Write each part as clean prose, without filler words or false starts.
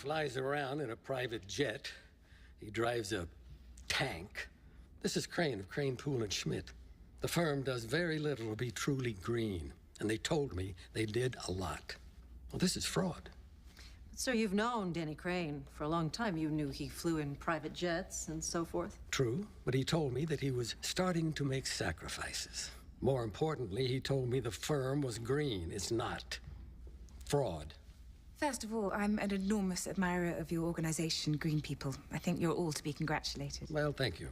flies around in a private jet. He drives a tank. This is Crane of Crane, Poole & Schmidt. The firm does very little to be truly green, and they told me they did a lot. Well, this is fraud. But, sir, you've known Denny Crane for a long time. You knew he flew in private jets and so forth. True, but he told me that he was starting to make sacrifices. More importantly, he told me the firm was green. It's not. Fraud. First of all, I'm an enormous admirer of your organization, Green People. I think you're all to be congratulated. Well, thank you.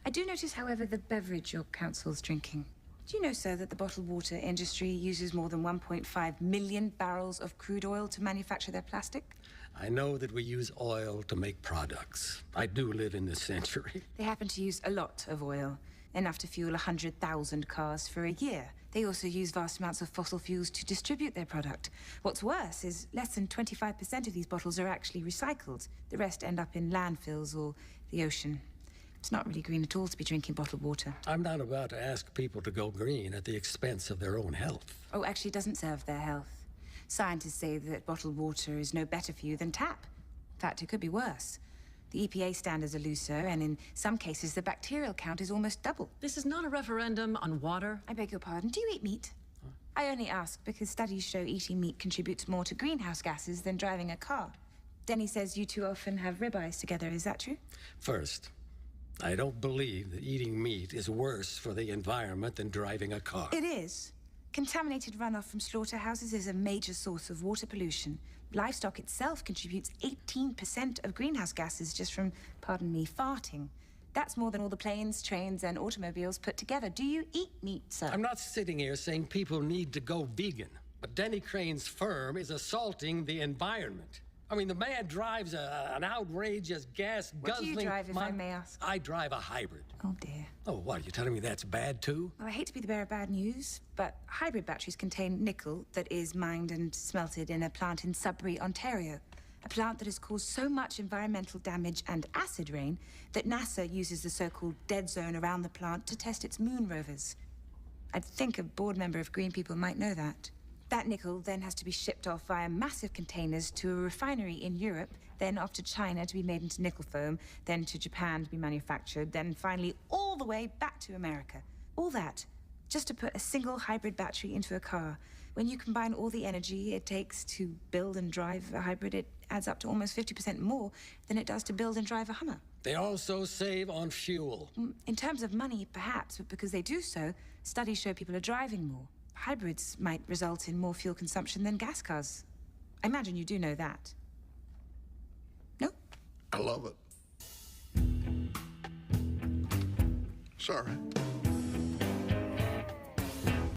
I do notice, however, the beverage your council's drinking. Do you know, sir, that the bottled water industry uses more than 1.5 million barrels of crude oil to manufacture their plastic? I know that we use oil to make products. I do live in this century. They happen to use a lot of oil, enough to fuel 100,000 cars for a year. They also use vast amounts of fossil fuels to distribute their product. What's worse is less than 25% of these bottles are actually recycled. The rest end up in landfills or the ocean. It's not really green at all to be drinking bottled water. I'm not about to ask people to go green at the expense of their own health. Oh, actually, it doesn't serve their health. Scientists say that bottled water is no better for you than tap. In fact, it could be worse. The EPA standards are looser, and in some cases, the bacterial count is almost double. This is not a referendum on water. I beg your pardon. Do you eat meat? Huh? I only ask because studies show eating meat contributes more to greenhouse gases than driving a car. Denny says you two often have ribeyes together. Is that true? First, I don't believe that eating meat is worse for the environment than driving a car. It is. Contaminated runoff from slaughterhouses is a major source of water pollution. Livestock itself contributes 18% of greenhouse gases just from, pardon me, farting. That's more than all the planes, trains, and automobiles put together. Do you eat meat, sir? I'm not sitting here saying people need to go vegan, but Denny Crane's firm is assaulting the environment. I mean, the man drives an outrageous gas-guzzling... What do you drive, if I may ask? I drive a hybrid. Oh, dear. Oh, what, are you telling me that's bad, too? Well, I hate to be the bearer of bad news, but hybrid batteries contain nickel that is mined and smelted in a plant in Sudbury, Ontario. A plant that has caused so much environmental damage and acid rain that NASA uses the so-called dead zone around the plant to test its moon rovers. I think a board member of Green People might know that. That nickel then has to be shipped off via massive containers to a refinery in Europe, then off to China to be made into nickel foam, then to Japan to be manufactured, then finally all the way back to America. All that just to put a single hybrid battery into a car. When you combine all the energy it takes to build and drive a hybrid, it adds up to almost 50% more than it does to build and drive a Hummer. They also save on fuel. In terms of money, perhaps, but because they do so, studies show people are driving more. Hybrids might result in more fuel consumption than gas cars. I imagine you do know that. No? I love it. Sorry.